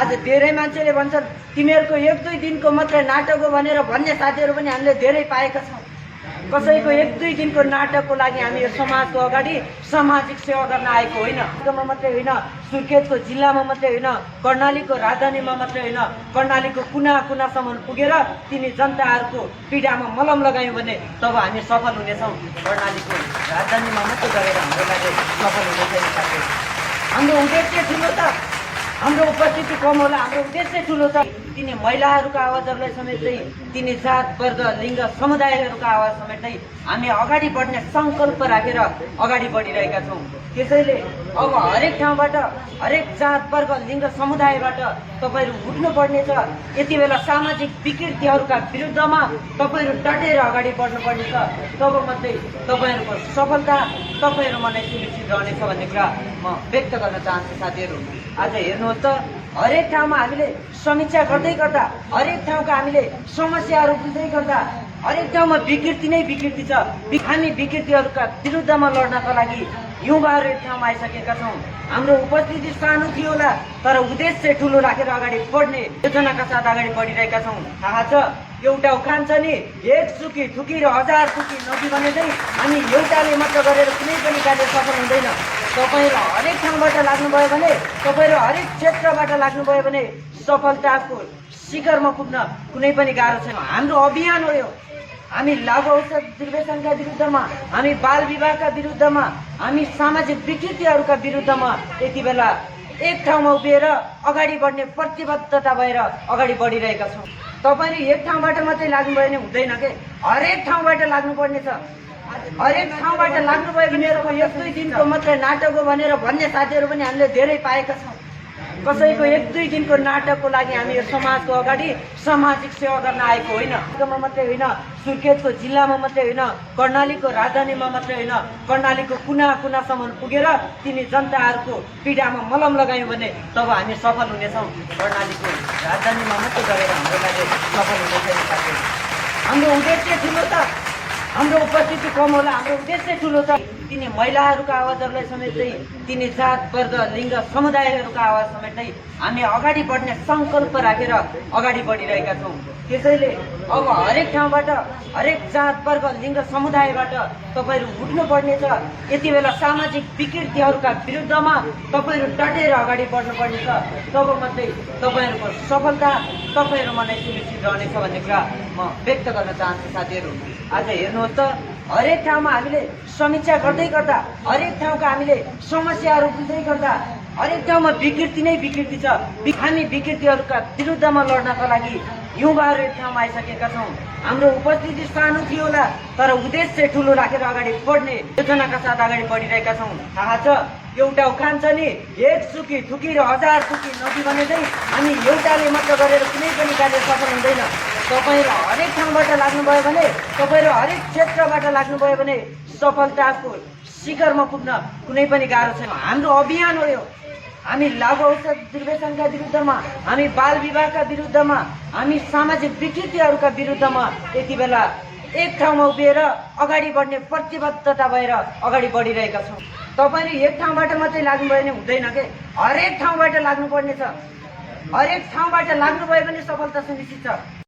आज धेरै मान्छेले भन्छन् तिमीहरूको 1-2 दिनको मात्रै नाटक हो भनेर भन्ने साथीहरू पनि हामीले धेरै पाएका छौँ। कसैको 1-2 दिनको नाटकको लागि हामी यो समाजको अगाडि सामाजिक सेवा गर्न आएको होइन। मात्रै होइन, सुर्खेतको जिल्लामा मात्रै होइन, कर्णालीको राजधानीमा मात्रै होइन, कर्णालीको कुना कुनासम्म पुगेर तिनी जनताहरूको पीडामा मलम लगायौँ भने तब हामी सफल हुनेछौँ। कर्णालीको राजधानीमा मात्रै गरेर हाम्रो लागि सफल हुने छैन साथीहरू। हाम्रो उद्देश्य ठुलो छ, हाम्रो उपस्थिति कम होला, हाम्रो उद्देश्य ठुलो छ। तिनी महिलाहरूको आवाजहरूलाई समेट्दै, तिनी जात वर्ग लिङ्ग समुदायहरूको आवाज समेट्दै हामी अगाडि बढ्ने सङ्कल्प राखेर अगाडि बढिरहेका छौँ। त्यसैले अब हरेक ठाउँबाट, हरेक जात वर्ग लिङ्ग समुदायबाट तपाईँहरू उठ्नुपर्नेछ। यति बेला सामाजिक विकृतिहरूका विरुद्धमा तपाईँहरू डटेर अगाडि बढ्नुपर्नेछ। तब मात्रै तपाईँहरूको सफलता तपाईँहरूमा नै सुनिश्चित रहनेछ भन्ने कुरा म व्यक्त गर्न चाहन्छु साथीहरू। आज हेर्नुहोस् त, हरेक ठाउँमा हामीले समीक्षा गर्दै गर्दा, हरेक ठाउँका हामीले समस्याहरू बुझ्दै गर्दा हरेक ठाउँमा विकृति नै विकृति छ। हामी विकृतिहरूका विरुद्धमा लड्नका लागि युवाहरू एक ठाउँमा आइसकेका छौँ। हाम्रो उपस्थिति सानो थियो होला, तर उद्देश्य ठुलो राखेर अगाडि बढ्ने योजनाका साथ अगाडि बढिरहेका छौँ। थाहा छ, एउटा उखान छ नि, 1 सुकी थुकी र 1000 थुकी नदी भनेदै हामी एउटाले मात्र गरेर कुनै पनि कार्य सफल हुँदैन। तपाईँहरू हरेक ठाउँबाट लाग्नुभयो भने, तपाईँहरू हरेक क्षेत्रबाट लाग्नुभयो भने सफलताको शिखरमा पुग्न कुनै पनि गाह्रो छैन। हाम्रो अभियान हो यो। हामी लागु औषध दुर्व्यसनका विरुद्धमा, हामी बाल विवाहका विरुद्धमा, हामी सामाजिक विकृतिहरूका विरुद्धमा यति बेला एक ठाउँमा उभिएर अगाडि बढ्ने प्रतिबद्धता भएर अगाडि बढिरहेका छौँ। तपाईँले एक ठाउँबाट मात्रै लाग्नुभयो भने हुँदैन के, हरेक ठाउँबाट लाग्नुपर्ने छ। हरेक ठाउँबाट लाग्नुभयो भने 1-2 दिनको मात्रै नाटक हो भनेर भन्ने साथीहरू पनि हामीले धेरै पाएका छौँ। कसैको 1-2 दिनको नाटकको लागि हामी यो समाजको अगाडि सामाजिक सेवा गर्न आएको होइन। मात्रै होइन, सुर्खेतको जिल्लामा मात्रै होइन, कर्णालीको राजधानीमा मात्रै होइन, कर्णालीको कुना कुनासम्म पुगेर तिनी जनताहरूको पीडामा मलम लगायौँ भने तब हामी सफल हुनेछौँ। कर्णालीको राजधानीमा मात्रै गरेर हाम्रो लागि सफल हुने छैन साथीहरू। हाम्रो उद्देश्य ठुलो छ, हाम्रो उपस्थिति कम होला, हाम्रो उद्देश्य ठुलो छ। तिनी महिलाहरूको आवाजहरूलाई समेट्दै, तिनी जात वर्ग लिङ्ग समुदायहरूको आवाज समेट्दै हामी अगाडि बढ्ने सङ्कल्प राखेर अगाडि बढिरहेका छौँ। त्यसैले अब हरेक ठाउँबाट, हरेक जात वर्ग लिङ्ग समुदायबाट तपाईँहरू उठ्नुपर्नेछ। यति बेला सामाजिक विकृतिहरूका विरुद्धमा तपाईँहरू डटेर अगाडि बढ्नुपर्नेछ। तब मात्रै तपाईँहरूको सफलता तपाईँहरूमा नै सुनिश्चित रहनेछ भन्ने कुरा म व्यक्त गर्न चाहन्छु साथीहरू। आज हेर्नुहोस् त, हरेक ठाउँमा हामीले समीक्षा गर्दै गर्दा, हरेक ठाउँका हामीले समस्याहरू बुझ्दै गर्दा हरेक ठाउँमा विकृति नै विकृति छ। हामी विकृतिहरूका विरुद्धमा लड्नका लागि युवाहरू एक ठाउँमा आइसकेका छौँ। हाम्रो उपस्थिति सानो थियो होला, तर उद्देश्य ठुलो राखेर अगाडि बढ्ने योजनाका साथ अगाडि बढिरहेका छौँ। थाहा छ, एउटा उखान छ नि, 1 सुकी थुकी र 1000 थुकी नदी भनेदै हामी एउटाले मात्र गरेर कुनै पनि कार्य सफल हुँदैन। तपाईँहरू हरेक ठाउँबाट लाग्नुभयो भने, तपाईँहरू हरेक क्षेत्रबाट लाग्नुभयो भने सफलताको शिखरमा पुग्न कुनै पनि गाह्रो छैन। हाम्रो अभियान हो यो। हामी लागु औषध दुर्व्यसनका विरुद्धमा, हामी बाल विवाहका विरुद्धमा, हामी सामाजिक विकृतिहरूका विरुद्धमा यति बेला एक ठाउँमा उभिएर अगाडि बढ्ने प्रतिबद्धता भएर अगाडि बढिरहेका छौँ। तपाईँले एक ठाउँबाट मात्रै लाग्नुभयो भने हुँदैन के, हरेक ठाउँबाट लाग्नुपर्ने छ। हरेक ठाउँबाट लाग्नुभयो भने सफलता सुनिश्चित छ।